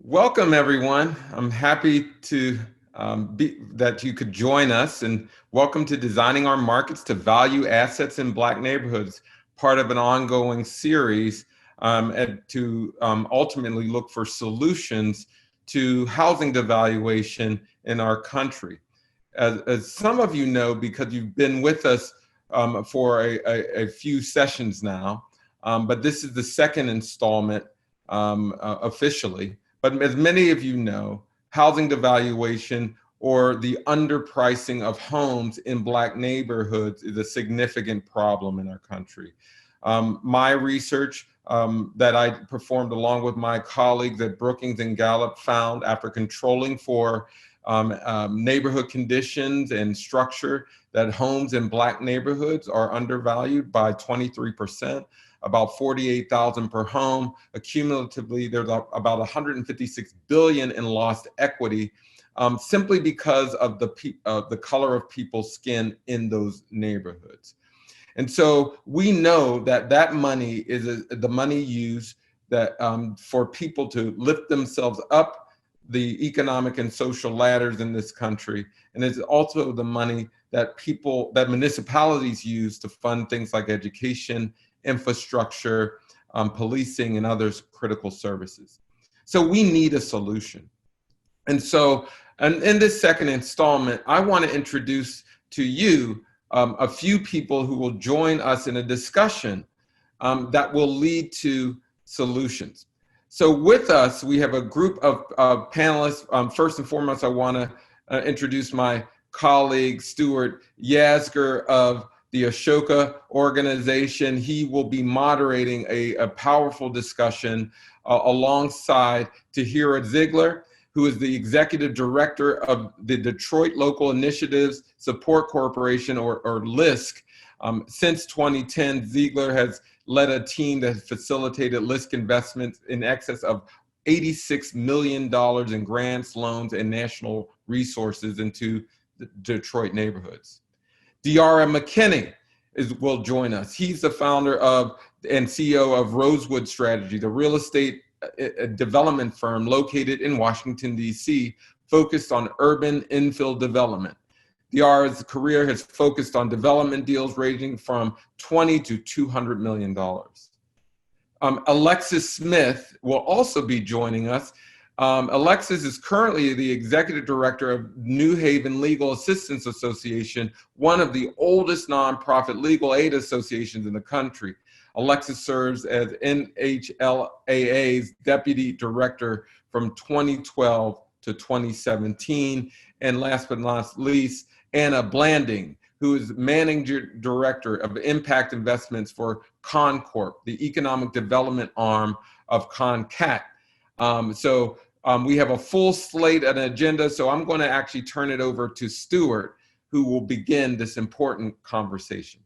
Welcome, everyone. I'm happy to that you could join us, and welcome to Designing Our Markets to Value Assets in Black Neighborhoods, part of an ongoing series to ultimately look for solutions to housing devaluation in our country. As some of you know, because you've been with us for a few sessions now, but this is the second installment officially. But as many of you know, housing devaluation or the underpricing of homes in Black neighborhoods is a significant problem in our country. My research that I performed along with my colleagues at Brookings and Gallup found, after controlling for neighborhood conditions and structure, that homes in Black neighborhoods are undervalued by 23%, about 48,000 per home. Accumulatively, there's about 156 billion in lost equity, simply because of the color of people's skin in those neighborhoods. And so we know that that money is the money used that for people to lift themselves up the economic and social ladders in this country. And it's also the money that municipalities use to fund things like education, infrastructure, policing, and other critical services. So we need a solution. And in this second installment, I want to introduce to you a few people who will join us in a discussion that will lead to solutions. So with us, we have a group of panelists. First and foremost, I want to introduce my colleague, Stuart Yasgur of the Ashoka organization. He will be moderating a powerful discussion alongside Tahira Ziegler, who is the executive director of the Detroit Local Initiatives Support Corporation, or LISC. Since 2010, Ziegler has led a team that has facilitated LISC investments in excess of $86 million in grants, loans, and national resources into the Detroit neighborhoods. Deara McKinney will join us. He's the founder of and CEO of Rosewood Strategy, the real estate development firm located in Washington, D.C., focused on urban infill development. Deara's career has focused on development deals ranging from $20 to $200 million. Alexis Smith will also be joining us. Alexis is currently the executive director of New Haven Legal Assistance Association, one of the oldest nonprofit legal aid associations in the country. Alexis serves as NHLAA's deputy director from 2012 to 2017. And last but not least, Anna Blanding, who is managing director of impact investments for Concorp, the economic development arm of CONCAT. We have a full slate and agenda, so I'm going to actually turn it over to Stuart, who will begin this important conversation.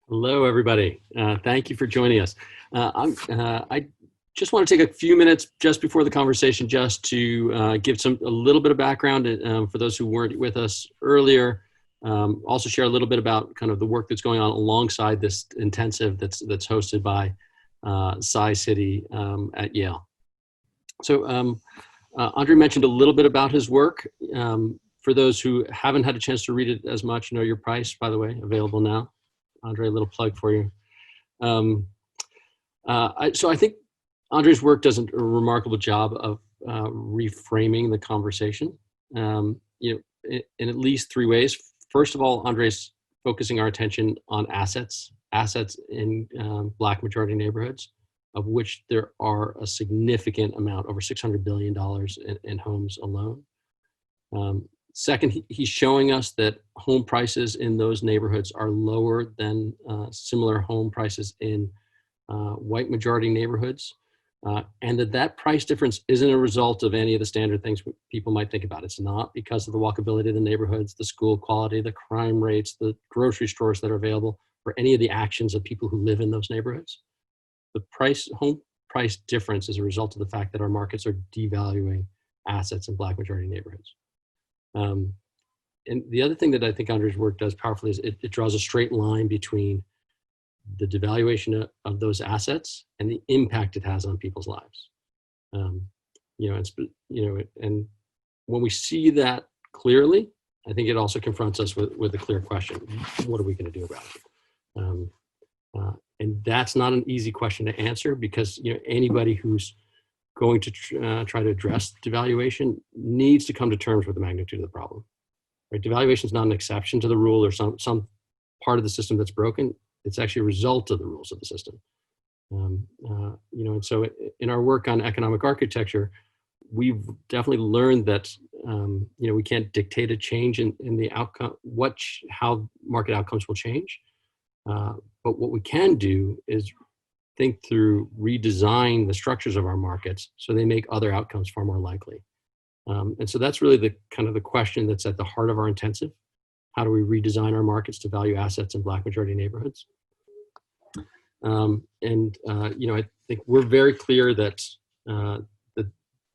Hello, everybody. Thank you for joining us. I just want to take a few minutes just before the conversation just to give a little bit of background for those who weren't with us earlier. Also share a little bit about kind of the work that's going on alongside this intensive that's hosted by Sci-City at Yale. So Andre mentioned a little bit about his work. For those who haven't had a chance to read it as much, Know Your Price, by the way, available now. Andre, a little plug for you. So I think Andre's work does a remarkable job of reframing the conversation, in at least three ways. First of all, Andre's focusing our attention on assets in Black majority neighborhoods, of which there are a significant amount, over $600 billion in homes alone. Second, he's showing us that home prices in those neighborhoods are lower than similar home prices in white majority neighborhoods, and that price difference isn't a result of any of the standard things people might think about. It's not because of the walkability of the neighborhoods, the school quality, the crime rates, the grocery stores that are available, or any of the actions of people who live in those neighborhoods. The home price difference is a result of the fact that our markets are devaluing assets in Black majority neighborhoods. And the other thing that I think Andre's work does powerfully is it draws a straight line between the devaluation of those assets and the impact it has on people's lives. Um, and when we see that clearly, I think it also confronts us with a clear question: what are we going to do about it? And that's not an easy question to answer, because anybody who's going to try to address devaluation needs to come to terms with the magnitude of the problem. Right? Devaluation is not an exception to the rule or some part of the system that's broken. It's actually a result of the rules of the system. And so in our work on economic architecture, we've definitely learned that we can't dictate a change in the outcome, how market outcomes will change. But what we can do is think through, redesign the structures of our markets so they make other outcomes far more likely. And so that's really the question that's at the heart of our intensive. How do we redesign our markets to value assets in Black majority neighborhoods? I think we're very clear that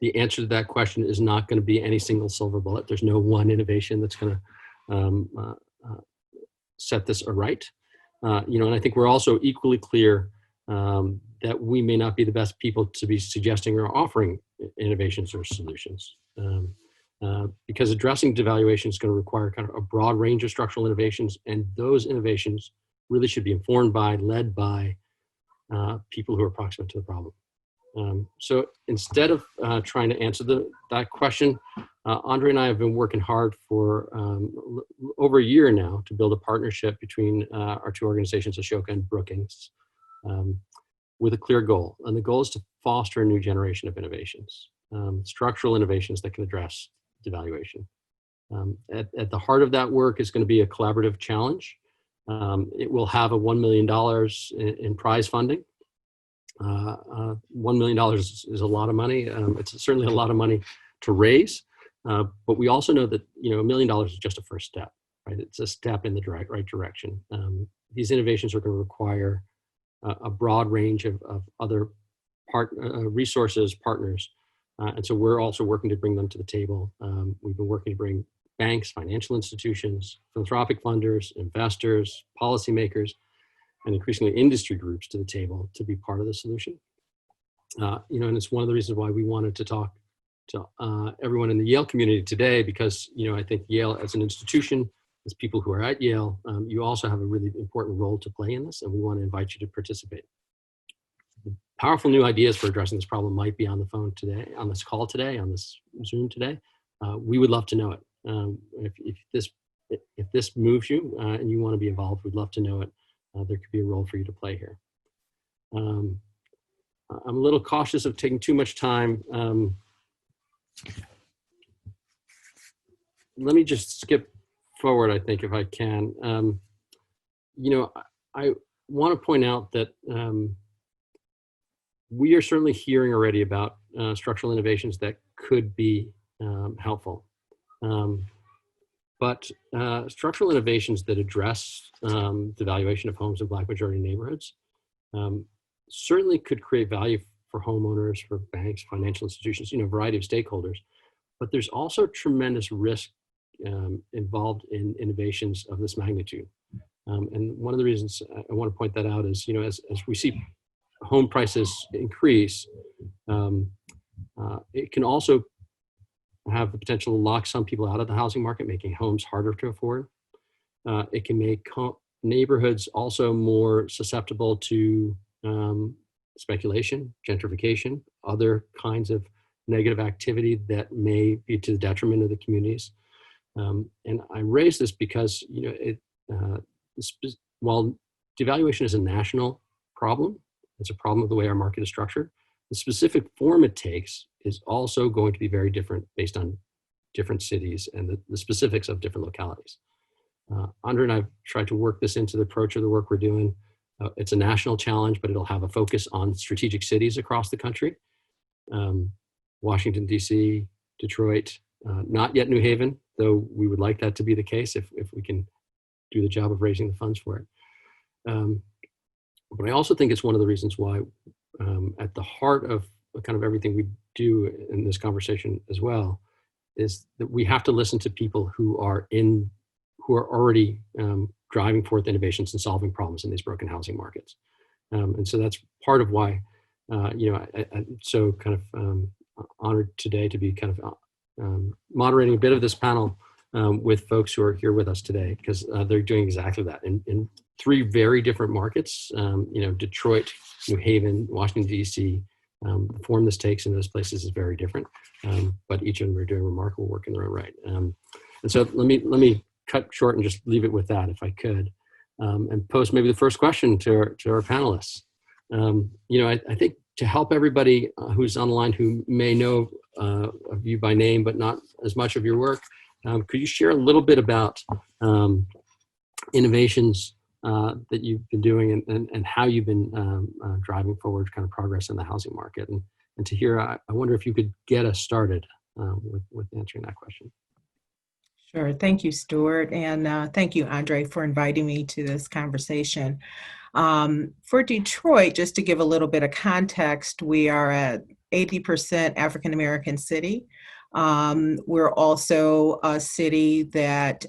the answer to that question is not going to be any single silver bullet. There's no one innovation that's going to set this aright. And I think we're also equally clear that we may not be the best people to be suggesting or offering innovations or solutions. Because addressing devaluation is going to require kind of a broad range of structural innovations, and those innovations really should be informed by, led by people who are proximate to the problem. So instead of trying to answer that question, Andre and I have been working hard for over a year now to build a partnership between our two organizations, Ashoka and Brookings, with a clear goal. And the goal is to foster a new generation of innovations, structural innovations that can address devaluation. At the heart of that work is going to be a collaborative challenge. It will have a $1 million in prize funding. $1 million is a lot of money. It's certainly a lot of money to raise, but we also know that $1 million is just a first step, right? It's a step in the right direction. These innovations are going to require a broad range of other resources, partners, and so we're also working to bring them to the table. We've been working to bring banks, financial institutions, philanthropic funders, investors, policymakers, and increasingly industry groups to the table to be part of the solution. And it's one of the reasons why we wanted to talk to everyone in the Yale community today, because I think Yale as an institution, as people who are at Yale, you also have a really important role to play in this, and we want to invite you to participate. Powerful new ideas for addressing this problem might be on the phone today, on this call today, on this Zoom today. We would love to know it. If this moves you and you want to be involved, we'd love to know it. There could be a role for you to play here. I'm a little cautious of taking too much time. Let me just skip forward, I think, if I can. I want to point out that we are certainly hearing already about structural innovations that could be helpful. But structural innovations that address the valuation of homes in Black majority neighborhoods certainly could create value for homeowners, for banks, financial institutions, a variety of stakeholders. But there's also tremendous risk involved in innovations of this magnitude. And one of the reasons I want to point that out is, as we see home prices increase, it can also have the potential to lock some people out of the housing market, making homes harder to afford. It can make neighborhoods also more susceptible to speculation, gentrification, other kinds of negative activity that may be to the detriment of the communities. And I raise this because, while devaluation is a national problem, it's a problem of the way our market is structured, the specific form it takes is also going to be very different based on different cities and the specifics of different localities. Andre and I have tried to work this into the approach of the work we're doing. It's a national challenge, but it'll have a focus on strategic cities across the country. Washington, D.C., Detroit, not yet New Haven, though we would like that to be the case if we can do the job of raising the funds for it. But I also think it's one of the reasons why at the heart of kind of everything we do in this conversation as well is that we have to listen to people who are already driving forth innovations and solving problems in these broken housing markets. And so that's part of why I'm so kind of honored today to be kind of moderating a bit of this panel with folks who are here with us today, because they're doing exactly that in three very different markets. Detroit, New Haven, Washington, D.C. The form this takes in those places is very different, but each of them are doing remarkable work in their own right. And so let me cut short and just leave it with that, if I could, and pose maybe the first question to our panelists. I think to help everybody who's on the line who may know of you by name, but not as much of your work, could you share a little bit about innovations that you've been doing and how you've been driving forward kind of progress in the housing market? And to hear, I wonder if you could get us started with answering that question. Sure. Thank you, Stuart. And thank you, Andre, for inviting me to this conversation. For Detroit, just to give a little bit of context, we are at 80% African-American city. We're also a city that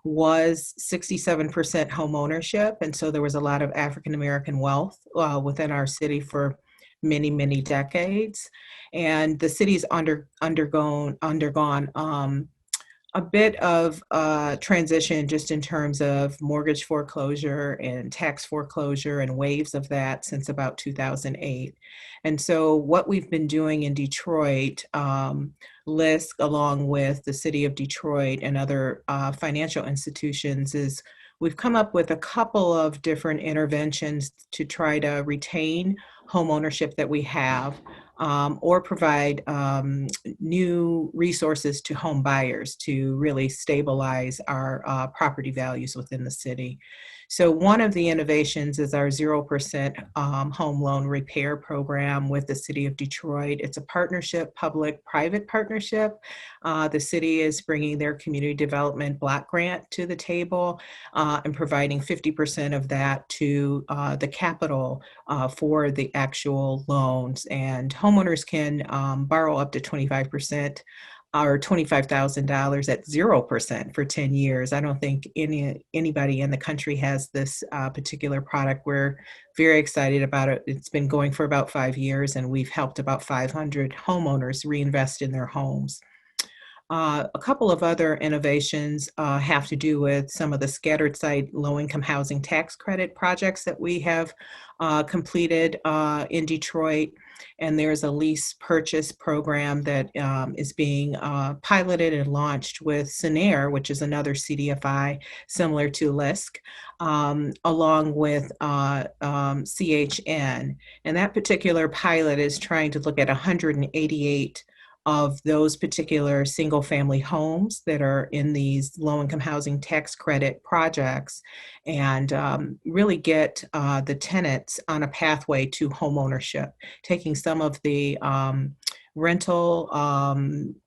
was 67% home ownership. And so there was a lot of African-American wealth within our city for many, many decades. And the city's undergone a bit of transition just in terms of mortgage foreclosure and tax foreclosure and waves of that since about 2008. And so what we've been doing in Detroit, LISC, along with the city of Detroit and other financial institutions, is we've come up with a couple of different interventions to try to retain home ownership that we have, or provide new resources to home buyers to really stabilize our property values within the city. So one of the innovations is our 0% home loan repair program with the city of Detroit. It's a partnership, public-private partnership. The city is bringing their community development block grant to the table and providing 50% of that to the capital for the actual loans. And homeowners can borrow up to 25% or $25,000 at 0% for 10 years. I don't think anybody in the country has this particular product. We're very excited about it. It's been going for about 5 years, and we've helped about 500 homeowners reinvest in their homes. A couple of other innovations have to do with some of the scattered site low-income housing tax credit projects that we have completed in Detroit. And there's a lease purchase program that is being piloted and launched with Scenair, which is another CDFI similar to LISC, along with CHN. And that particular pilot is trying to look at 188 of those particular single family homes that are in these low-income housing tax credit projects, and really get the tenants on a pathway to home ownership, taking some of the rental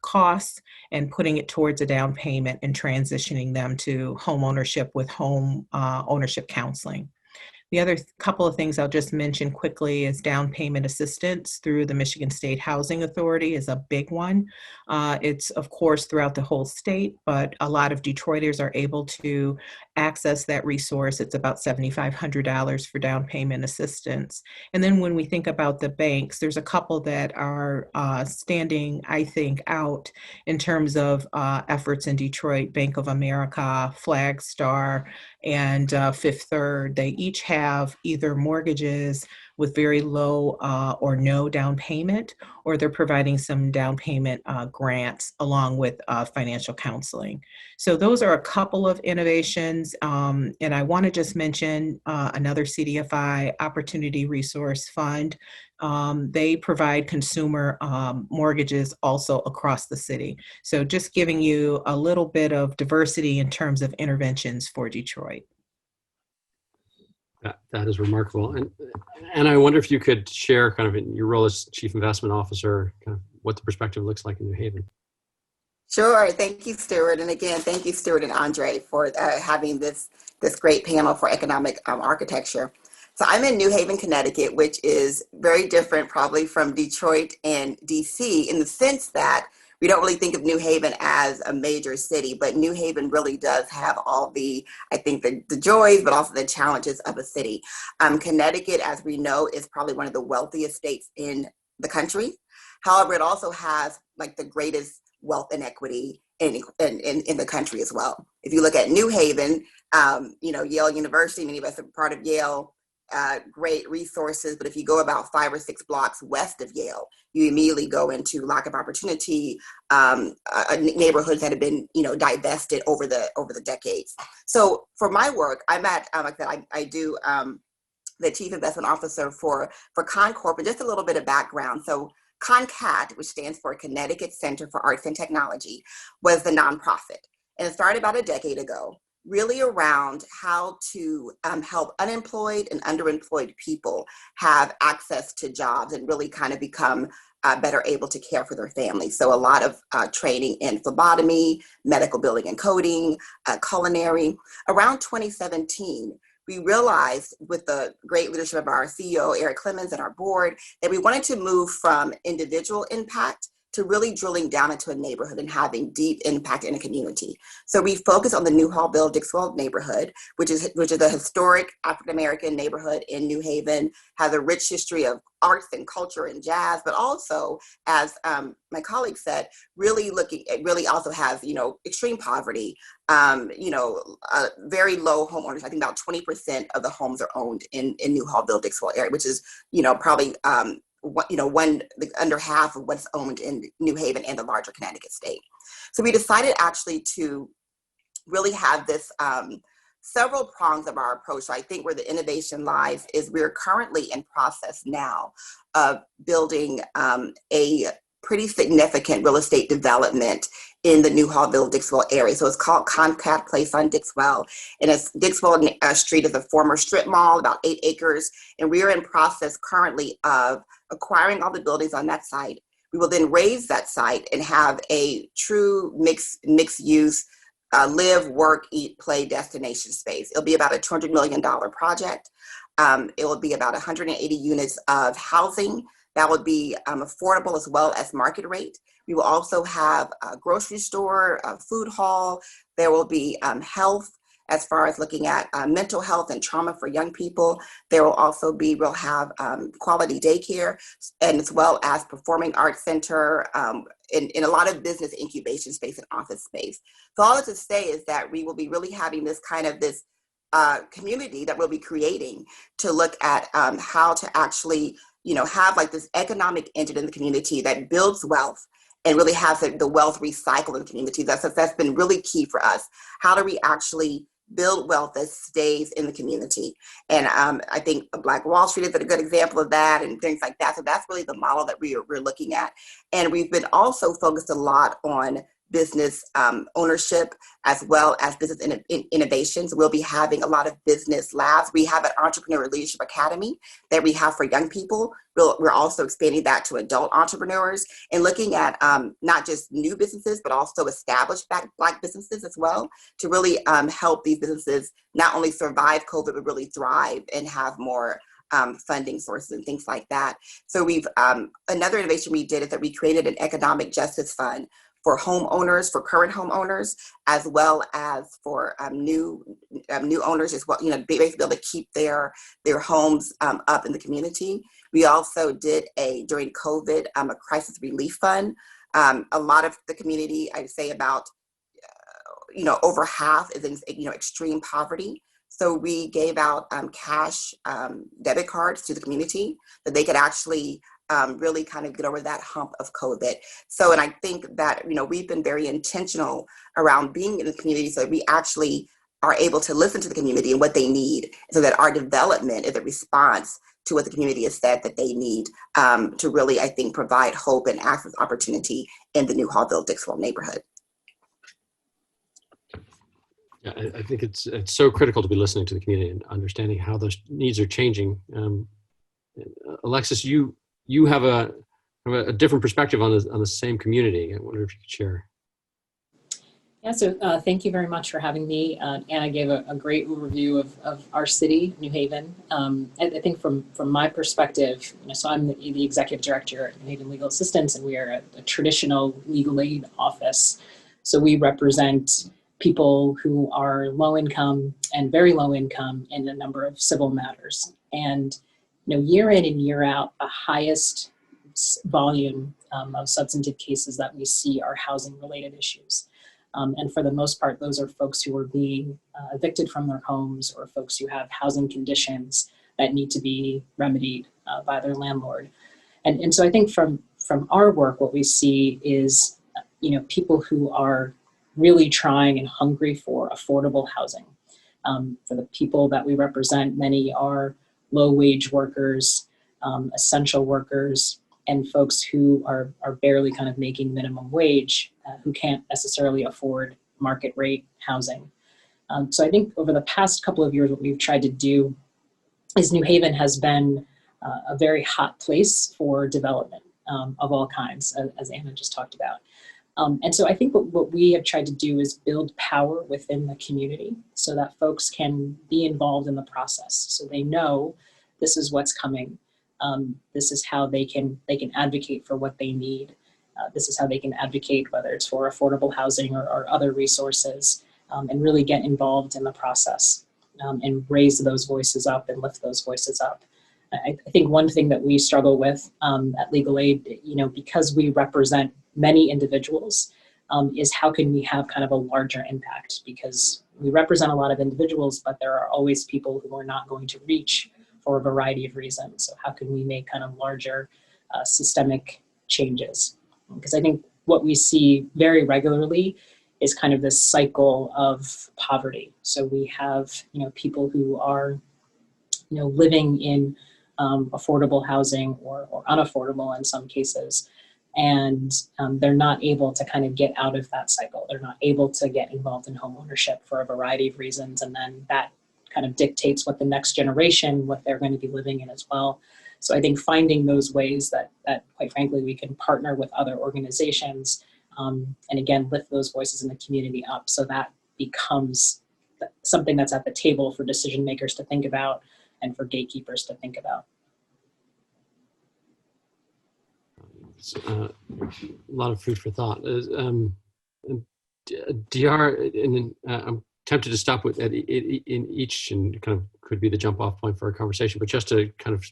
costs and putting it towards a down payment and transitioning them to home ownership with home ownership counseling. The other couple of things I'll just mention quickly is down payment assistance through the Michigan State Housing Authority is a big one. It's, of course, throughout the whole state, but a lot of Detroiters are able to access that resource. It's about $7,500 for down payment assistance. And then when we think about the banks, there's a couple that are standing, I think, out in terms of efforts in Detroit: Bank of America, Flagstar, and Fifth Third. They each have either mortgages with very low or no down payment, or they're providing some down payment grants along with financial counseling. So those are a couple of innovations. And I want to just mention another CDFI, Opportunity Resource Fund. They provide consumer mortgages also across the city. So just giving you a little bit of diversity in terms of interventions for Detroit. That is remarkable. And I wonder if you could share kind of in your role as Chief Investment Officer, kind of what the perspective looks like in New Haven. Sure. Thank you, Stuart. And again, thank you, Stuart and Andre, for having this great panel for economic architecture. So I'm in New Haven, Connecticut, which is very different probably from Detroit and DC in the sense that we don't really think of New Haven as a major city, but New Haven really does have all the, I think, the joys, but also the challenges of a city. Connecticut, as we know, is probably one of the wealthiest states in the country. However, it also has like the greatest wealth inequity in the country as well. If you look at New Haven, Yale University, many of us are part of Yale, great resources, but if you go about 5 or 6 blocks west of Yale, you immediately go into lack of opportunity, neighborhoods that have been, divested over the decades. So for my work, I'm at, like I said, I do the Chief Investment Officer for Concorp, and just a little bit of background. So CONCAT, which stands for Connecticut Center for Arts and Technology, was the nonprofit, and it started about a decade ago, really around how to help unemployed and underemployed people have access to jobs and really kind of become better able to care for their families. So a lot of training in phlebotomy, medical billing and coding, culinary. Around 2017, we realized with the great leadership of our CEO, Eric Clemens, and our board, that we wanted to move from individual impact to really drilling down into a neighborhood and having deep impact in a community. So we focus on the New Hallville-Dixwell neighborhood, which is a historic African-American neighborhood in New Haven, has a rich history of arts and culture and jazz, but also, as my colleague said, really also has, extreme poverty, very low homeowners. I think about 20% of the homes are owned in New Hallville-Dixwell area, which is, probably, under half of what's owned in New Haven and the larger Connecticut state. So we decided actually to really have this several prongs of our approach. So I think where the innovation lies is we're currently in process now of building a pretty significant real estate development in the New Hallville-Dixwell area. So it's called CONCAT Place on Dixwell. And Dixwell Street is a former strip mall, about 8 acres. And we are in process currently of acquiring all the buildings on that site. We will then raise that site and have a true mixed use live, work, eat, play destination space. It'll be about a $200 million project. It will be about 180 units of housing that would be affordable as well as market rate. We will also have a grocery store, a food hall. There will be health as far as looking at mental health and trauma for young people. There will also be, we'll have quality daycare, and as well as performing arts center, in a lot of business incubation space and office space. So all to say is that we will be really having this community that we'll be creating to look at how to actually, have like this economic engine in the community that builds wealth and really has the wealth recycled in the community. That's been really key for us. How do we actually build wealth that stays in the community? And I think Black Wall Street is a good example of that and things like that. So that's really the model that we're looking at. And we've been also focused a lot on business ownership as well as business innovations. We'll be having a lot of business labs. We have an Entrepreneur Leadership Academy that we have for young people. We're also expanding that to adult entrepreneurs and looking at not just new businesses, but also established Black businesses as well, to really help these businesses not only survive COVID, but really thrive and have more funding sources and things like that. So we've, another innovation we did is that we created an economic justice fund for homeowners, for current homeowners, as well as for new owners as well, basically be able to keep their homes up in the community. We also did during COVID, a crisis relief fund. A lot of the community, I'd say about, over half is in, extreme poverty. So we gave out cash debit cards to the community that they could actually really kind of get over that hump of COVID. So, and I think that, we've been very intentional around being in the community so that we actually are able to listen to the community and what they need, so that our development is a response to what the community has said that they need to really, I think, provide hope and access opportunity in the New Hallville-Dixwell neighborhood. Yeah, I think it's so critical to be listening to the community and understanding how those needs are changing. Alexis, you have a different perspective on the same community. I wonder if you could share. Yeah, so thank you very much for having me. Anna gave a great overview of our city, New Haven. I think from my perspective, so I'm the executive director at New Haven Legal Assistance, and we are a traditional legal aid office. So we represent people who are low income and very low income in a number of civil matters. And year in and year out, the highest volume of substantive cases that we see are housing related issues. And for the most part, those are folks who are being evicted from their homes, or folks who have housing conditions that need to be remedied by their landlord. And so I think from our work, what we see is, people who are really trying and hungry for affordable housing. For the people that we represent, many are low wage workers, essential workers, and folks who are barely kind of making minimum wage, who can't necessarily afford market rate housing. So I think over the past couple of years, what we've tried to do is New Haven has been a very hot place for development of all kinds, as Anna just talked about. And so I think what we have tried to do is build power within the community so that folks can be involved in the process. So they know this is what's coming. This is how they can advocate for what they need. This is how they can advocate, whether it's for affordable housing or other resources, and really get involved in the process and raise those voices up and lift those voices up. I think one thing that we struggle with at Legal Aid, because we represent many individuals, is how can we have kind of a larger impact? Because we represent a lot of individuals, but there are always people who are not going to reach for a variety of reasons. So how can we make kind of larger systemic changes? Because I think what we see very regularly is kind of this cycle of poverty. So we have, people who are, living in affordable housing or unaffordable in some cases, and they're not able to kind of get out of that cycle. They're not able to get involved in home ownership for a variety of reasons, and then that kind of dictates what the next generation, what they're going to be living in as well. So I think finding those ways that quite frankly, we can partner with other organizations and again, lift those voices in the community up, so that becomes something that's at the table for decision makers to think about and for gatekeepers to think about. A lot of food for thought. DR, and I'm tempted to stop with in each, and kind of could be the jump off point for our conversation, but just to kind of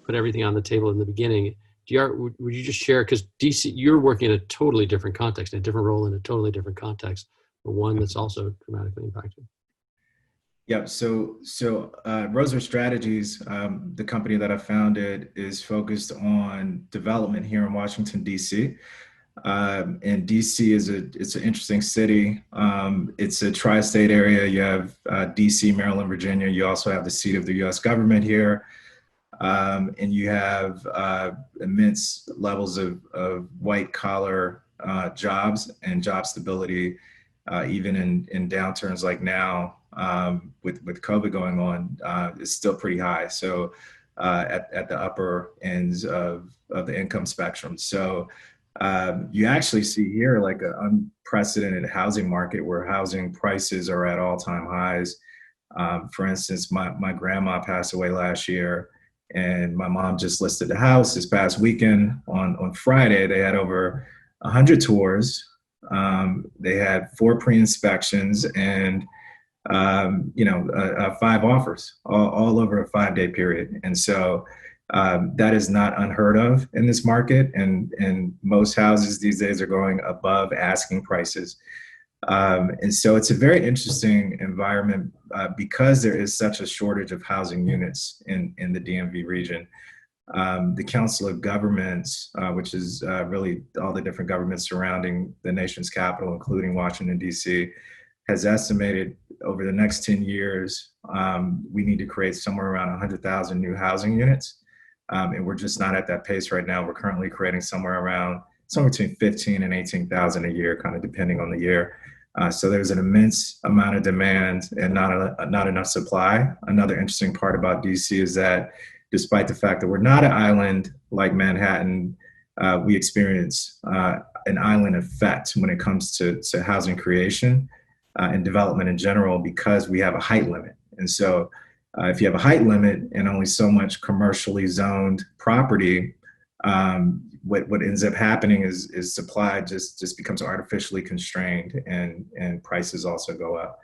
put everything on the table in the beginning, DR, would you just share, because DC, you're working in a totally different context, a different role in a totally different context, but one that's also dramatically impacted. Yeah, so Rosewood Strategies, the company that I founded, is focused on development here in Washington, D.C. And DC it's an interesting city. It's a tri-state area. You have DC, Maryland, Virginia. You also have the seat of the U.S. government here. And you have immense levels of white collar jobs and job stability, even in downturns like now, with COVID going on, is still pretty high. So at the upper ends of the income spectrum. So you actually see here like an unprecedented housing market where housing prices are at all-time highs. For instance, my grandma passed away last year, and my mom just listed the house this past weekend. On Friday, they had over 100 tours. They had 4 pre-inspections and 5 offers all over a 5-day period. And so that is not unheard of in this market. And most houses these days are going above asking prices. And so it's a very interesting environment because there is such a shortage of housing units in the DMV region. The Council of Governments, which is really all the different governments surrounding the nation's capital, including Washington, D.C., has estimated over the next 10 years, we need to create somewhere around 100,000 new housing units. And we're just not at that pace right now. We're currently creating somewhere between 15 and 18,000 a year, kind of depending on the year. So there's an immense amount of demand and not enough supply. Another interesting part about DC is that despite the fact that we're not an island like Manhattan, we experience an island effect when it comes to housing creation and development in general, because we have a height limit. And so if you have a height limit and only so much commercially zoned property, what ends up happening is supply just becomes artificially constrained, and prices also go up.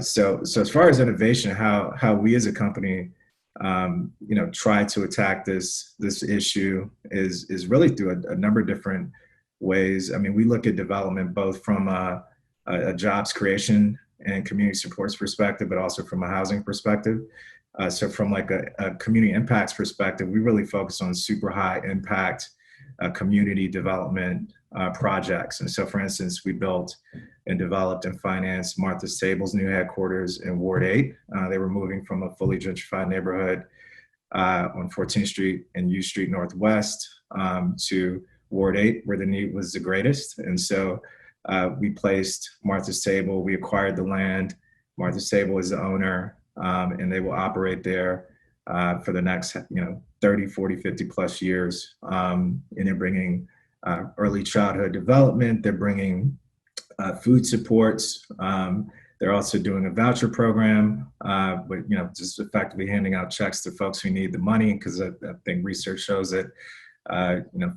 So as far as innovation, how we as a company try to attack this issue is really through a number of different ways. I mean, we look at development both from a jobs creation and community supports perspective, but also from a housing perspective. So from like a community impacts perspective, we really focus on super high impact community development projects. And so, for instance, we built and developed and financed Martha's Table's new headquarters in Ward 8. They were moving from a fully gentrified neighborhood on 14th Street and U Street Northwest to Ward 8, where the need was the greatest. And so we placed Martha's Table, we acquired the land. Martha's Table is the owner, and they will operate there for the next 30, 40, 50 plus years. And they're bringing early childhood development, they're bringing food supports. They're also doing a voucher program, but just effectively handing out checks to folks who need the money, because I think research shows that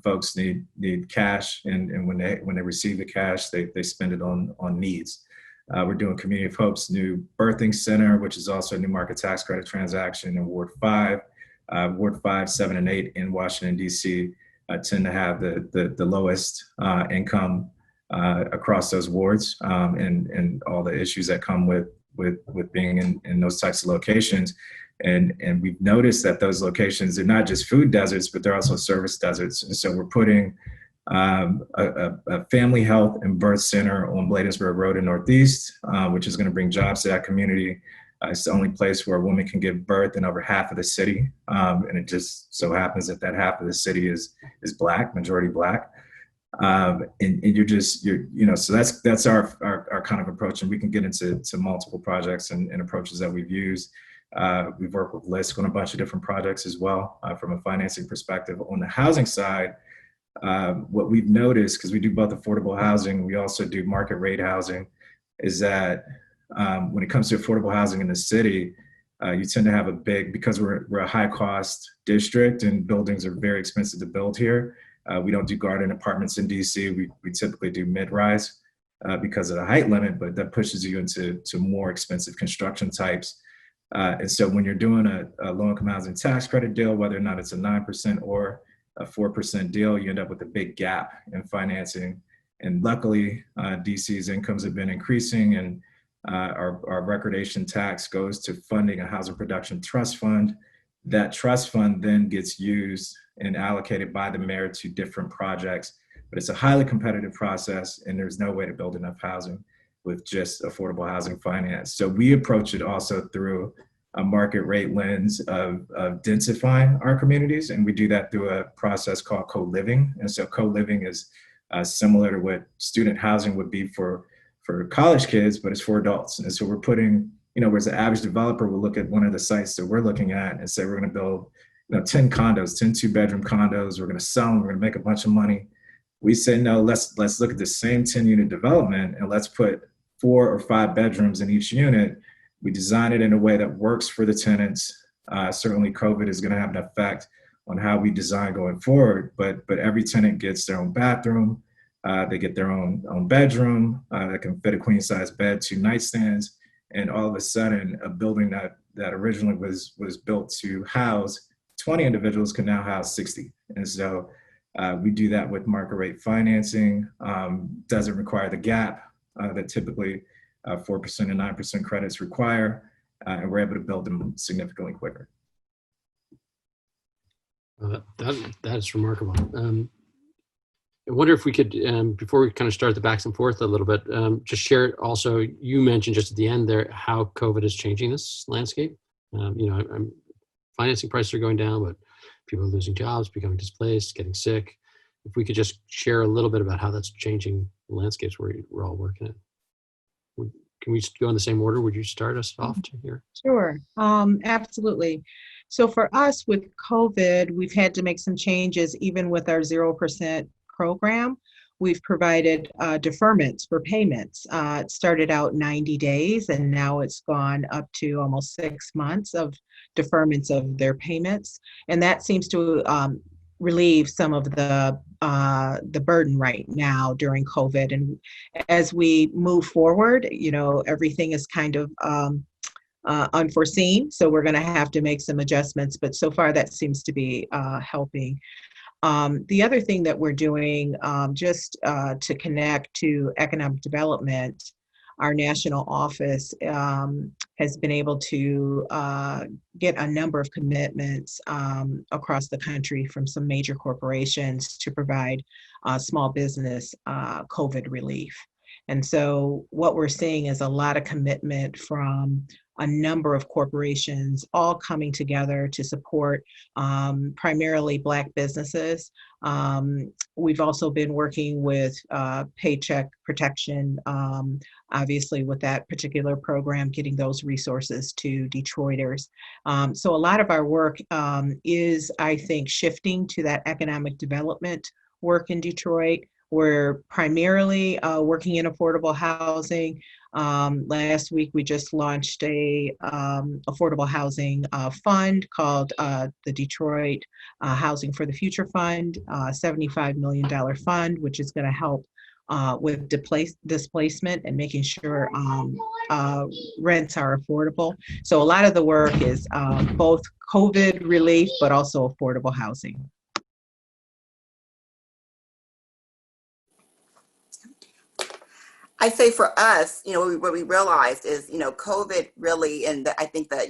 folks need cash, and when they receive the cash, they spend it on needs. We're doing Community of Hope's new birthing center, which is also a new market tax credit transaction in Ward 5. Ward 5, 7, and 8 in Washington, D.C. Tend to have the lowest income across those wards, and all the issues that come with being in those types of locations. And we've noticed that those locations are not just food deserts, but they're also service deserts. And so we're putting a family health and birth center on Bladensburg Road in Northeast, which is going to bring jobs to that community. It's the only place where a woman can give birth in over half of the city. And it just so happens that half of the city is Black, majority Black. And so that's our kind of approach. And we can get into multiple projects and approaches that we've used. We've worked with LISC on a bunch of different projects as well, from a financing perspective. On the housing side, what we've noticed, because we do both affordable housing, we also do market rate housing, is that when it comes to affordable housing in the city, you tend to have because we're a high cost district and buildings are very expensive to build here. We don't do garden apartments in DC. We typically do mid-rise because of the height limit, but that pushes you into more expensive construction types. And so when you're doing a low-income housing tax credit deal, whether or not it's a 9% or a 4% deal, you end up with a big gap in financing. And luckily, DC's incomes have been increasing, and our recordation tax goes to funding a housing production trust fund. That trust fund then gets used and allocated by the mayor to different projects. But it's a highly competitive process, and there's no way to build enough housing with just affordable housing finance. So we approach it also through a market rate lens of densifying our communities. And we do that through a process called co-living. And so co-living is similar to what student housing would be for college kids, but it's for adults. And so we're putting, whereas the average developer will look at one of the sites that we're looking at and say, we're gonna build 10 condos, 10 two-bedroom condos, we're gonna sell them, we're gonna make a bunch of money. We say, no, let's look at the same 10-unit development and let's put 4 or 5 bedrooms in each unit. We design it in a way that works for the tenants. Certainly COVID is gonna have an effect on how we design going forward, but every tenant gets their own bathroom, they get their own bedroom that can fit a queen size bed, 2 nightstands, and all of a sudden a building that originally was built to house 20 individuals can now house 60. And so we do that with market rate financing. Doesn't require the gap that typically 4% and 9% credits require, and we're able to build them significantly quicker. That's remarkable. I wonder if we could, before we kind of start the backs and forth a little bit, just share also, you mentioned just at the end there how COVID is changing this landscape. Financing prices are going down, but people are losing jobs, becoming displaced, getting sick. If we could just share a little bit about how that's changing the landscapes we're all working in. Can we go in the same order? Would you start us off here? Sure, absolutely. So for us with COVID, we've had to make some changes even with our 0% program. we've provided deferments for payments. It started out 90 days, and now it's gone up to almost 6 months of deferments of their payments. And that seems to relieve some of the burden right now during COVID. And as we move forward, everything is kind of unforeseen. So we're going to have to make some adjustments. But so far, that seems to be helping. The other thing that we're doing just to connect to economic development, our national office has been able to get a number of commitments across the country from some major corporations to provide small business COVID relief. And so what we're seeing is a lot of commitment from a number of corporations all coming together to support primarily Black businesses. We've also been working with Paycheck Protection, obviously with that particular program, getting those resources to Detroiters. So a lot of our work is, I think, shifting to that economic development work in Detroit. We're primarily working in affordable housing. Last week, we just launched a affordable housing fund called the Detroit Housing for the Future Fund, $75 million fund, which is going to help with displacement and making sure rents are affordable. So a lot of the work is both COVID relief, but also affordable housing. I say for us, what we realized is, COVID really, and I think that,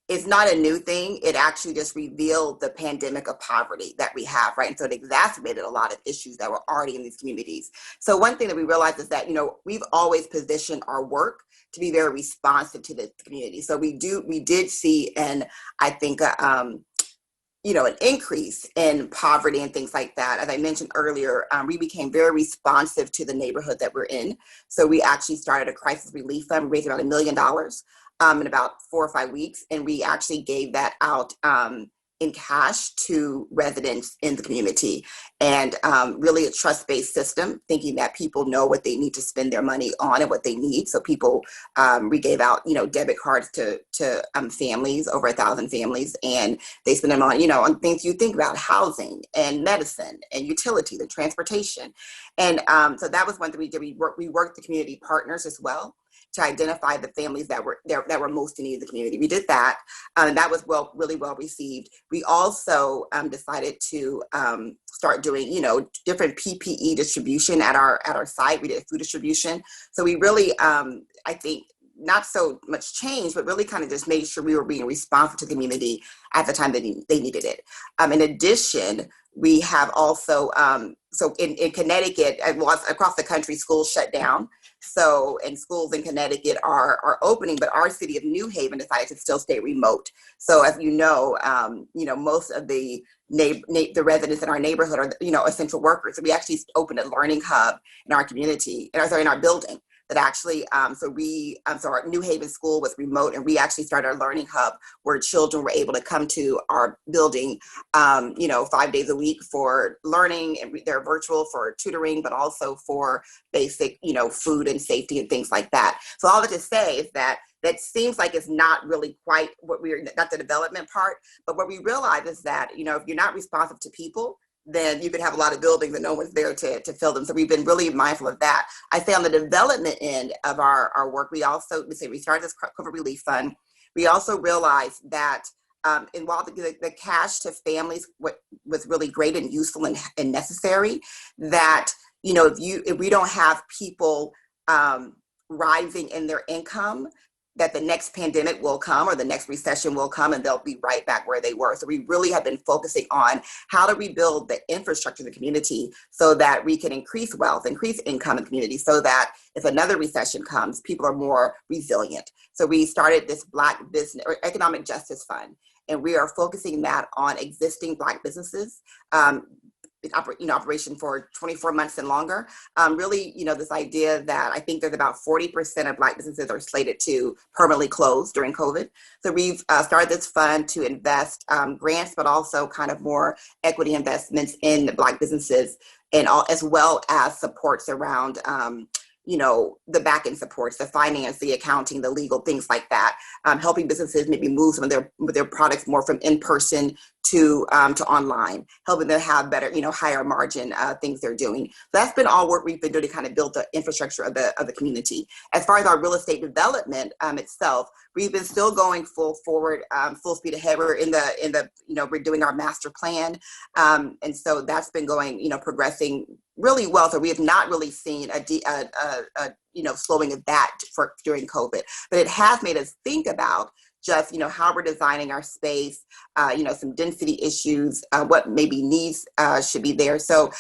it's not a new thing. It actually just revealed the pandemic of poverty that we have, right? And so it exacerbated a lot of issues that were already in these communities. So one thing that we realized is that, we've always positioned our work to be very responsive to the community. So we did see, and I think, an increase in poverty and things like that. As I mentioned earlier, we became very responsive to the neighborhood that we're in. So we actually started a crisis relief fund. We raised about $1 million in about 4 or 5 weeks. And we actually gave that out in cash to residents in the community. And really a trust-based system, thinking that people know what they need to spend their money on and what they need. So people, we gave out, debit cards to families, over 1,000 families, and they spend them on, on things you think about, housing and medicine and utilities and transportation. And so that was one thing we did. We worked with community partners as well to identify the families that were most in need of the community. We did that, and that was really well received. We also decided to start doing, different PPE distribution at our site. We did food distribution. So we really, I think, not so much change, but really kind of just made sure we were being responsive to the community at the time that they needed it. In addition, we have also, so in Connecticut, across the country, schools shut down. So, and schools in Connecticut are opening, but our city of New Haven decided to still stay remote. So, as you know, most of the residents in our neighborhood are, essential workers. So we actually opened a learning hub in our community, in our building. That actually, so our New Haven school was remote, and we actually started our learning hub where children were able to come to our building, 5 days a week for learning, and they're virtual for tutoring, but also for basic, food and safety and things like that. So all that to say is that seems like it's not really quite not the development part, but what we realize is that, if you're not responsive to people, then you could have a lot of buildings and no one's there to fill them. So we've been really mindful of that. I say on the development end of our work, we started this COVID relief fund. We also realized that, and while the cash to families was really great and useful and necessary, that, if we don't have people rising in their income, that the next pandemic will come or the next recession will come and they'll be right back where they were. So we really have been focusing on how to rebuild the infrastructure of the community so that we can increase wealth, increase income in the community, so that if another recession comes, people are more resilient. So we started this Black Business or Economic Justice Fund, and we are focusing that on existing Black businesses, operation for 24 months and longer. Really, this idea that I think there's about 40% of Black businesses are slated to permanently close during COVID. So we've started this fund to invest grants, but also kind of more equity investments in Black businesses, and as well as supports around the back-end supports, the finance, the accounting, the legal, things like that, helping businesses maybe move some of their products more from in-person to online, helping them have better, higher margin things they're doing. So that's been all work we've been doing to kind of build the infrastructure of the community. As far as our real estate development itself, we've been still going full speed ahead. We're we're doing our master plan, and so that's been going, progressing really well. So we have not really seen a slowing of that during COVID, but it has made us think about just, how we're designing our space, some density issues, what maybe needs should be there. So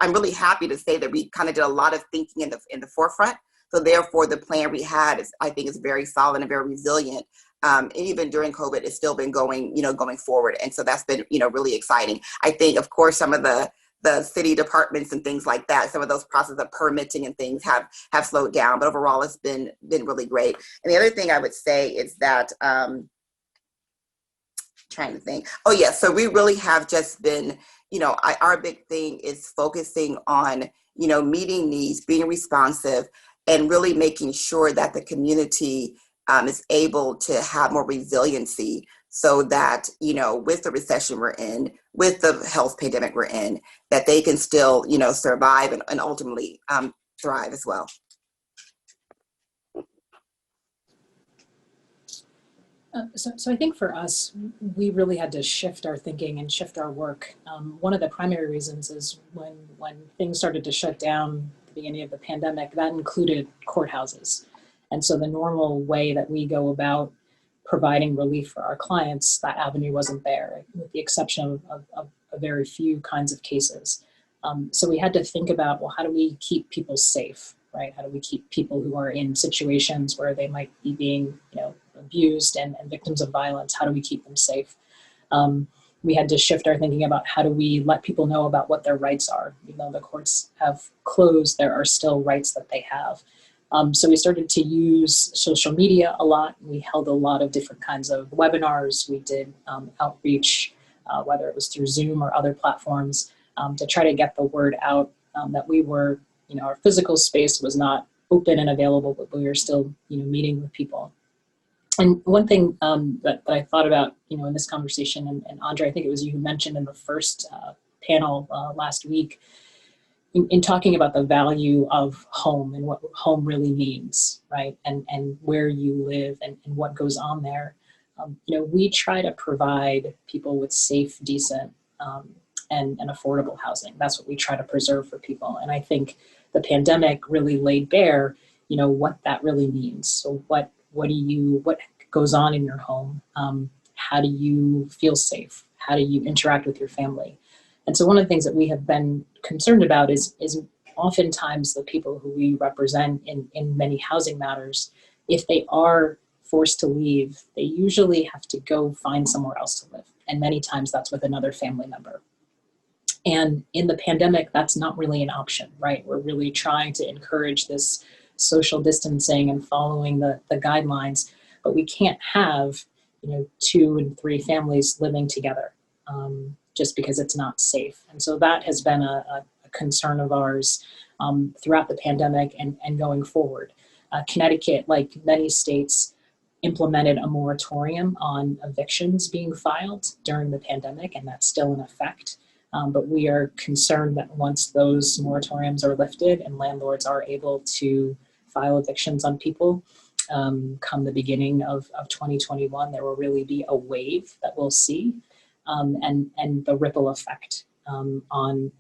I'm really happy to say that we kind of did a lot of thinking in the forefront. So therefore, the plan we had I think is very solid and very resilient. And even during COVID, it's still been going forward. And so that's been, really exciting. I think, of course, some of the city departments and things like that, some of those processes of permitting and things have slowed down, but overall it's been really great. And the other thing I would say is that, trying to think, so we really have just been, our big thing is focusing on, meeting needs, being responsive, and really making sure that the community is able to have more resiliency, so that, with the recession we're in, with the health pandemic we're in, that they can still, survive and ultimately thrive as well. So I think for us, we really had to shift our thinking and shift our work. One of the primary reasons is when things started to shut down at the beginning of the pandemic, that included courthouses. And so the normal way that we go about providing relief for our clients, that avenue wasn't there, with the exception of a very few kinds of cases. So we had to think about, well, how do we keep people safe, right? How do we keep people who are in situations where they might be being, abused and victims of violence, how do we keep them safe? We had to shift our thinking about how do we let people know about what their rights are. Even though the courts have closed, there are still rights that they have. So we started to use social media a lot. We held a lot of different kinds of webinars. We did outreach, whether it was through Zoom or other platforms, to try to get the word out that we were, our physical space was not open and available, but we were still, meeting with people. And one thing that I thought about, in this conversation, and Andre, I think it was you who mentioned in the first panel last week, in talking about the value of home and what home really means, right? And where you live and what goes on there. We try to provide people with safe, decent, and affordable housing. That's what we try to preserve for people. And I think the pandemic really laid bare, what that really means. So what goes on in your home? How do you feel safe? How do you interact with your family? And so one of the things that we have been concerned about is oftentimes the people who we represent in many housing matters, if they are forced to leave, they usually have to go find somewhere else to live. And many times that's with another family member. And in the pandemic, that's not really an option, right? We're really trying to encourage this social distancing and following the guidelines, but we can't have, 2 and 3 families living together. Just because it's not safe. And so that has been a concern of ours throughout the pandemic and going forward. Connecticut, like many states, implemented a moratorium on evictions being filed during the pandemic, and that's still in effect. But we are concerned that once those moratoriums are lifted and landlords are able to file evictions on people, come the beginning of 2021, there will really be a wave that we'll see. And the ripple effect on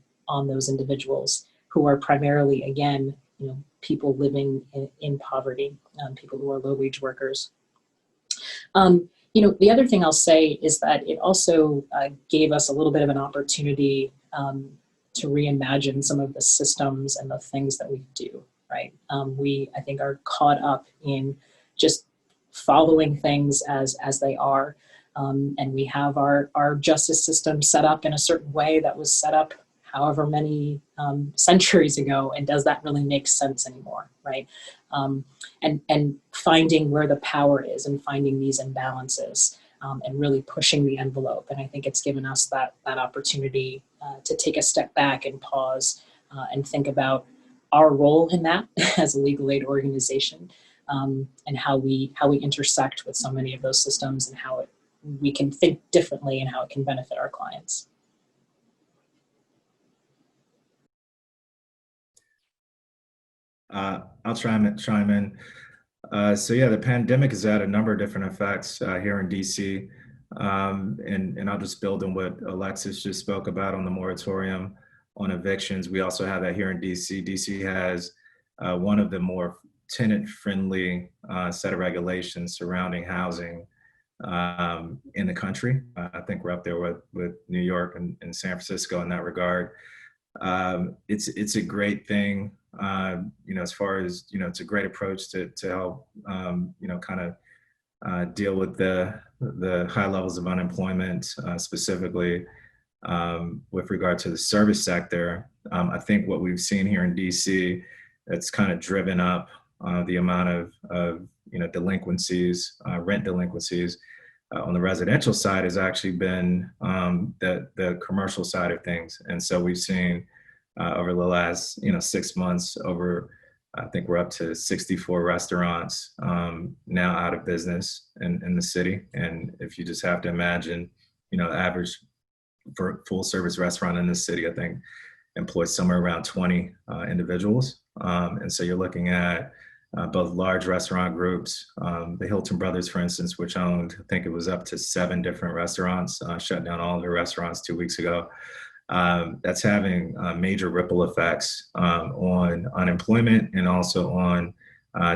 those individuals who are primarily, again, people living in poverty, people who are low-wage workers. The other thing I'll say is that it also gave us a little bit of an opportunity to reimagine some of the systems and the things that we do, right? We, I think, are caught up in just following things as they are. And we have our justice system set up in a certain way that was set up however many centuries ago, and does that really make sense anymore, right? And finding where the power is and finding these imbalances and really pushing the envelope. And I think it's given us that opportunity to take a step back and pause and think about our role in that as a legal aid organization, and how we intersect with so many of those systems, and how we can think differently and how it can benefit our clients. I'll chime in. So yeah, the pandemic has had a number of different effects here in DC. And I'll just build on what Alexis just spoke about on the moratorium on evictions. We also have that here in DC. DC has one of the more tenant-friendly set of regulations surrounding housing in the country. I think we're up there with New York and San Francisco in that regard. It's a great thing, as far as, it's a great approach to help, kind of deal with the high levels of unemployment, specifically with regard to the service sector. I think what we've seen here in DC, it's kind of driven up the amount of delinquencies, rent delinquencies. On the residential side has actually been the commercial side of things. And so we've seen over the last 6 months, I think we're up to 64 restaurants now out of business in the city. And if you just have to imagine, the average for full service restaurant in this city, I think employs somewhere around 20 individuals. And so you're looking at both large restaurant groups, the Hilton Brothers, for instance, which owned, I think it was up to 7 different restaurants, shut down all of their restaurants 2 weeks ago. That's having major ripple effects on unemployment and also on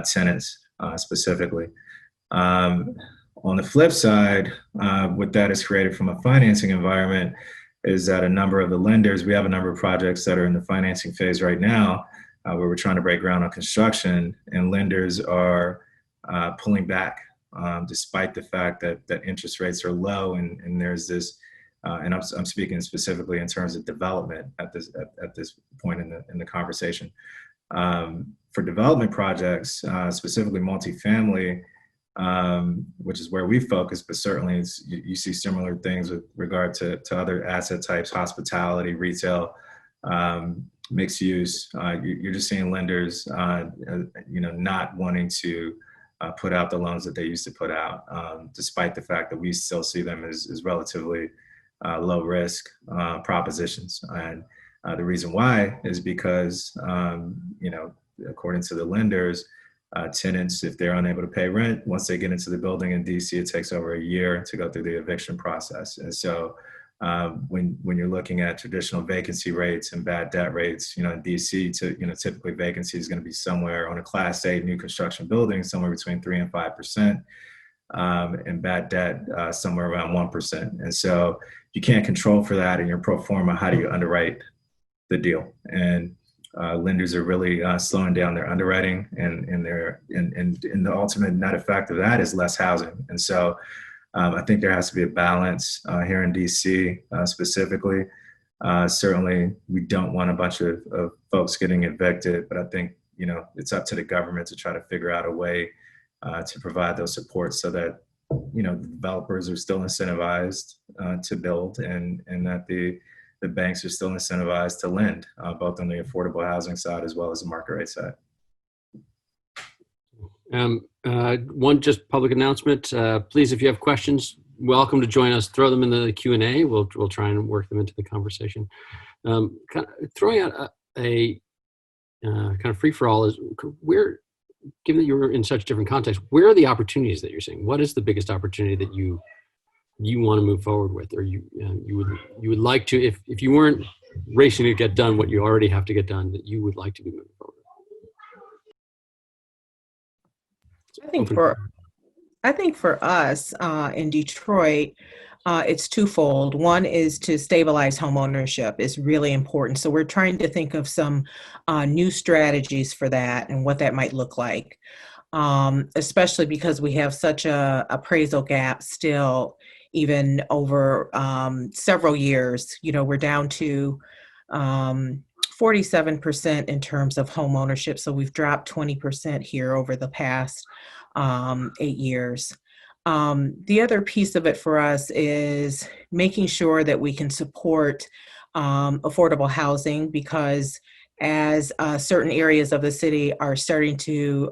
tenants specifically. On the flip side, what that has created from a financing environment is that a number of the lenders, we have a number of projects that are in the financing phase right now, where we're trying to break ground on construction, and lenders are pulling back despite the fact that interest rates are low, and there's this, and I'm speaking specifically in terms of development at this point in the conversation. For development projects, specifically multifamily, which is where we focus, but certainly you see similar things with regard to other asset types, hospitality, retail, mixed use. You're just seeing lenders, not wanting to put out the loans that they used to put out, despite the fact that we still see them as relatively low risk propositions. And the reason why is because, according to the lenders, tenants, if they're unable to pay rent, once they get into the building in DC, it takes over a year to go through the eviction process. And so when you're looking at traditional vacancy rates and bad debt rates, in DC, typically vacancy is going to be somewhere on a Class A new construction building, somewhere between 3% and 5%, and bad debt somewhere around 1%. And so you can't control for that in your pro forma. How do you underwrite the deal? And lenders are really slowing down their underwriting, and the ultimate net effect of that is less housing. And so I think there has to be a balance here in DC specifically. Certainly, we don't want a bunch of folks getting evicted, but I think it's up to the government to try to figure out a way to provide those supports so that developers are still incentivized to build, and that the banks are still incentivized to lend, both on the affordable housing side as well as the market rate side. One just public announcement. Please, if you have questions, welcome to join us. Throw them in the Q&A. We'll try and work them into the conversation. Kind of throwing out a kind of free-for-all is where, given that you're in such different contexts, where are the opportunities that you're seeing? What is the biggest opportunity that you want to move forward with, or you would like to, if you weren't racing to get done what you already have to get done, that you would like to be moving forward? I think for us in Detroit, it's twofold. One is to stabilize home ownership is really important. So we're trying to think of some new strategies for that and what that might look like, especially because we have such a appraisal gap still, even over several years. We're down to 47% in terms of home ownership. So we've dropped 20% here over the past 8 years. The other piece of it for us is making sure that we can support affordable housing, because as certain areas of the city are starting to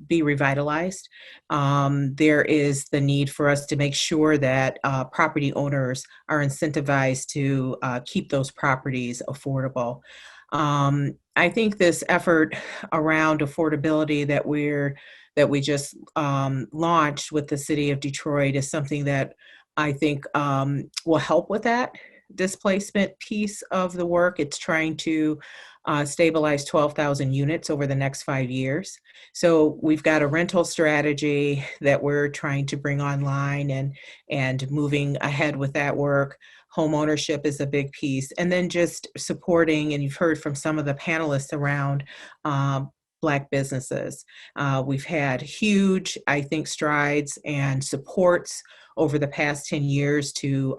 be revitalized, there is the need for us to make sure that property owners are incentivized to keep those properties affordable. I think this effort around affordability that we just launched with the city of Detroit is something that I think will help with that displacement piece of the work. It's trying to stabilize 12,000 units over the next 5 years. So we've got a rental strategy that we're trying to bring online and moving ahead with that work. Home ownership is a big piece. And then just supporting, and you've heard from some of the panelists around Black businesses. We've had huge, I think, strides and supports over the past 10 years to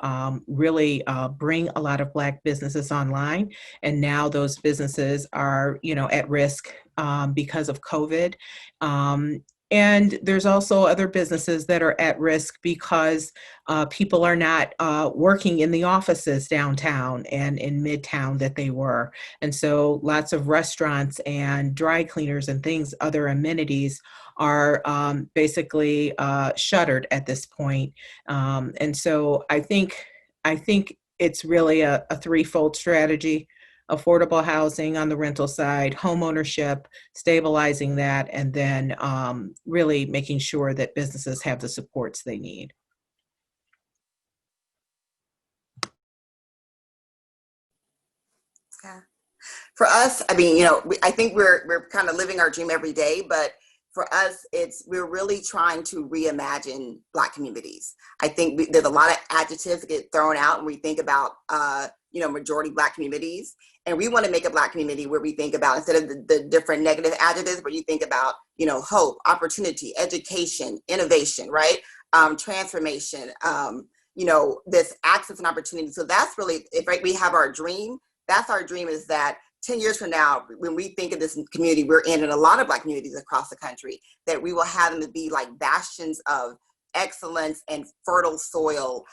really bring a lot of Black businesses online. And now those businesses are, at risk because of COVID. And there's also other businesses that are at risk because people are not working in the offices downtown and in Midtown that they were. And so lots of restaurants and dry cleaners and things, other amenities are basically shuttered at this point. And so I think it's really a threefold strategy: affordable housing on the rental side, home ownership, stabilizing that, and then really making sure that businesses have the supports they need. Yeah. For us, I mean, I think we're kind of living our dream every day, but for us, we're really trying to reimagine Black communities. I think there's a lot of adjectives that get thrown out when we think about, majority Black communities. And we want to make a Black community where we think about, instead of the different negative adjectives, where you think about, hope, opportunity, education, innovation, right? Transformation, this access and opportunity. So that's really, if we have our dream, that's our dream, is that 10 years from now, when we think of this community we're in a lot of Black communities across the country, that we will have them to be like bastions of excellence and fertile soil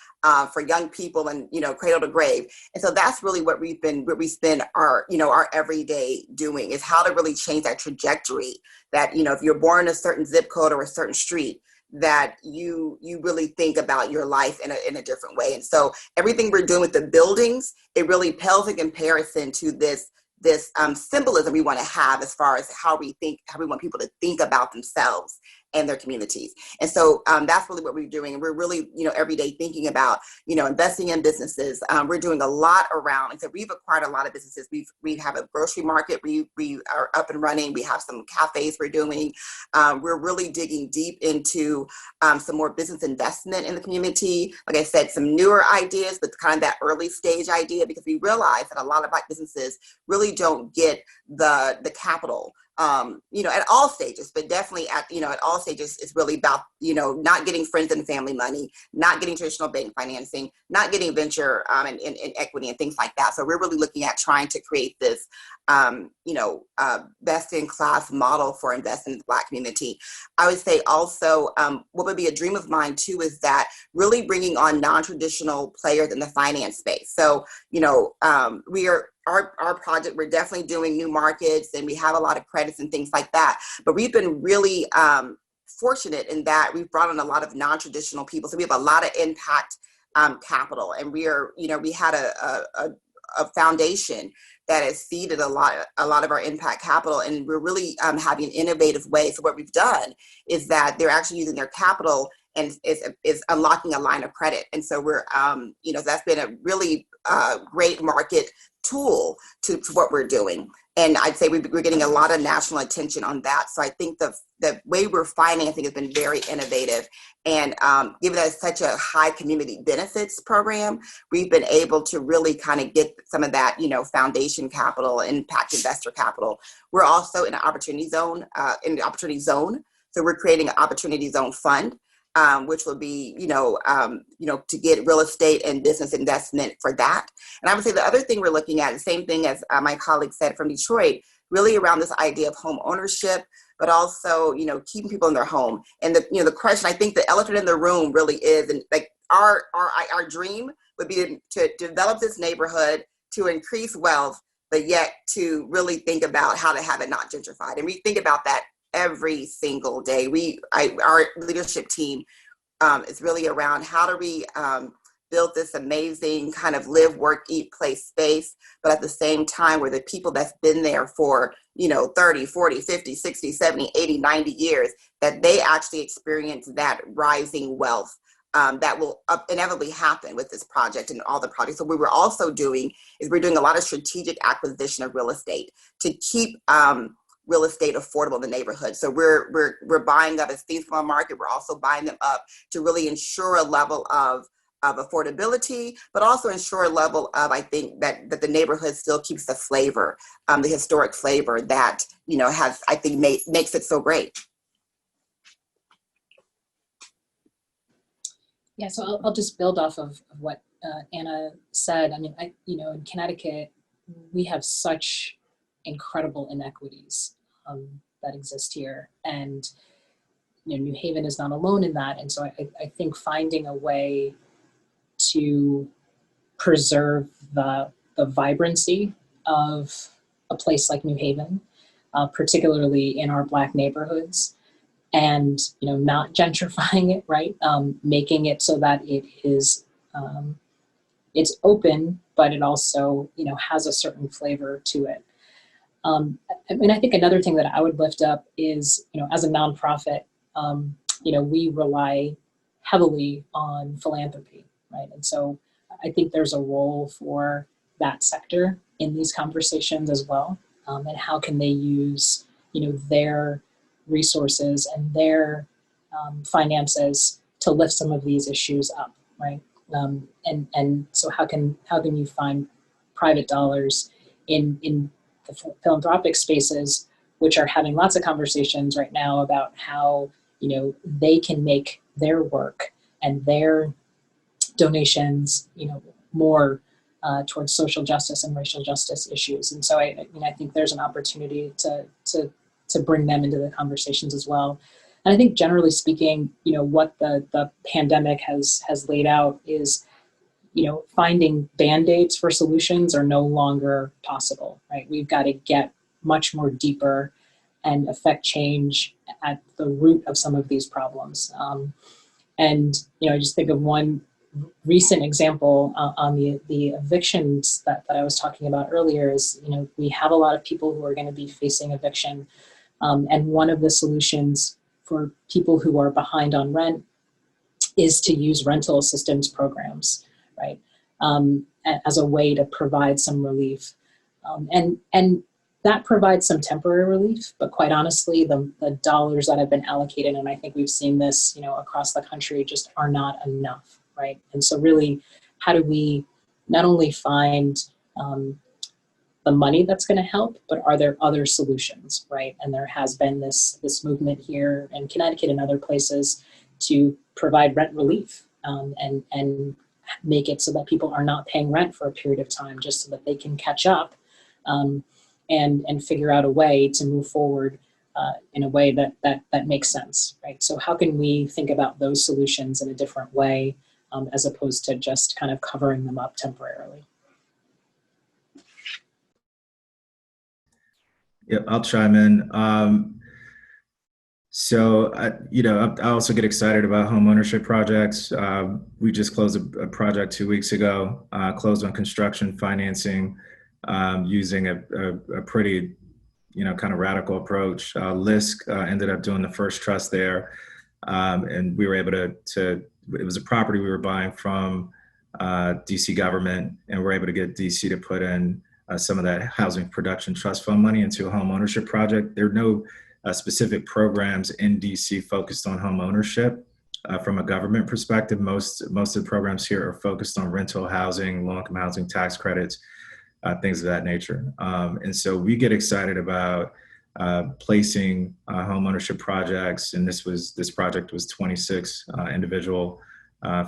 for young people, and cradle to grave. And so that's really what we spend our our everyday doing, is how to really change that trajectory, that if you're born in a certain zip code or a certain street, that you really think about your life in a different way. And so everything we're doing with the buildings, it really pales in comparison to this symbolism we want to have, as far as how we want people to think about themselves and their communities. And so that's really what we're doing. And we're really, every day thinking about, investing in businesses. We're doing a lot around, and so we've acquired a lot of businesses. We have a grocery market. We are up and running. We have some cafes we're doing. We're really digging deep into some more business investment in the community. Like I said, some newer ideas, but kind of that early stage idea, because we realize that a lot of Black businesses really don't get the capital, at all stages, but definitely at all stages, it's really about, not getting friends and family money, not getting traditional bank financing, not getting venture and equity and things like that. So we're really looking at trying to create this, best in class model for investing in the Black community. I would say also, what would be a dream of mine too, is that really bringing on non-traditional players in the finance space. So, our project, we're definitely doing new markets, and we have a lot of credits and things like that. But we've been really fortunate in that we've brought in a lot of non-traditional people. So we have a lot of impact capital, and we had a foundation that has seeded a lot of our impact capital, and we're really having an innovative way. So what we've done is that they're actually using their capital and is unlocking a line of credit. And so we're, that's been a really great market tool to what we're doing. And I'd say we're getting a lot of national attention on that. So I think the way we're financing has been very innovative. And given that it's such a high community benefits program, we've been able to really kind of get some of that, foundation capital, impact investor capital. We're also in an opportunity zone, So we're creating an opportunity zone fund. which will be, to get real estate and business investment for that. And I would say the other thing we're looking at, the same thing as my colleague said from Detroit, really around this idea of home ownership, but also, keeping people in their home. And the question, I think the elephant in the room really is, and like our dream would be to develop this neighborhood to increase wealth, but yet to really think about how to have it not gentrified. And we think about that every single day. Our leadership team is really around how do we build this amazing kind of live, work, eat, play space, but at the same time where the people that's been there for 30, 40, 50, 60, 70, 80, 90 years, that they actually experience that rising wealth that will inevitably happen with this project and all the projects. So what we're also doing is we're doing a lot of strategic acquisition of real estate to keep real estate affordable in the neighborhood. So we're buying up as things from our market. We're also buying them up to really ensure a level of affordability, but also ensure a level of, I think, that the neighborhood still keeps the flavor, the historic flavor that, has, I think, makes it so great. Yeah, so I'll just build off of what Anna said. I mean, in Connecticut, we have such incredible inequities that exist here. And, New Haven is not alone in that. And so I think finding a way to preserve the vibrancy of a place like New Haven, particularly in our Black neighborhoods, and not gentrifying it, right? Making it so that it is it's open, but it also has a certain flavor to it. I think another thing that I would lift up is as a nonprofit, we rely heavily on philanthropy, right? And so I think there's a role for that sector in these conversations as well, and how can they use their resources and their finances to lift some of these issues up, right? And so how can you find private dollars in the philanthropic spaces, which are having lots of conversations right now about how they can make their work and their donations more towards social justice and racial justice issues. And so I think there's an opportunity to bring them into the conversations as well. And I think generally speaking, what the pandemic has laid out is, finding Band-Aids for solutions are no longer possible, right? We've got to get much more deeper and affect change at the root of some of these problems. I just think of one recent example on the evictions that I was talking about earlier is, we have a lot of people who are going to be facing eviction. And one of the solutions for people who are behind on rent is to use rental assistance programs, right? As a way to provide some relief. And that provides some temporary relief, but quite honestly, the dollars that have been allocated, and I think we've seen this, across the country, just are not enough, right? And so really, how do we not only find the money that's going to help, but are there other solutions, right? And there has been this movement here in Connecticut and other places to provide rent relief and make it so that people are not paying rent for a period of time, just so that they can catch up and figure out a way to move forward in a way that makes sense, right? So how can we think about those solutions in a different way as opposed to just kind of covering them up temporarily? Yep, I'll chime in. So I also get excited about home ownership projects. We just closed a project 2 weeks ago, closed on construction financing using a pretty, kind of radical approach. LISC ended up doing the first trust there, and we were able to. It was a property we were buying from DC government, and we're able to get DC to put in some of that housing production trust fund money into a home ownership project. There are no specific programs in DC focused on home ownership from a government perspective. Most of the programs here are focused on rental housing, low-income housing, tax credits, things of that nature. And so we get excited about placing home ownership projects. And this project was 26 individual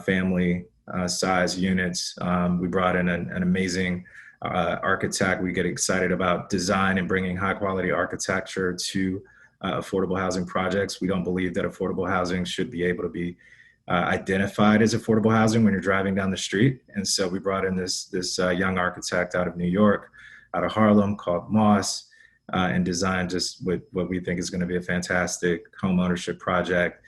family size units. We brought in an amazing architect. We get excited about design and bringing high quality architecture to affordable housing projects. We don't believe that affordable housing should be able to be identified as affordable housing when you're driving down the street. And so we brought in this young architect out of New York, out of Harlem, called Moss, and designed just what we think is going to be a fantastic home ownership project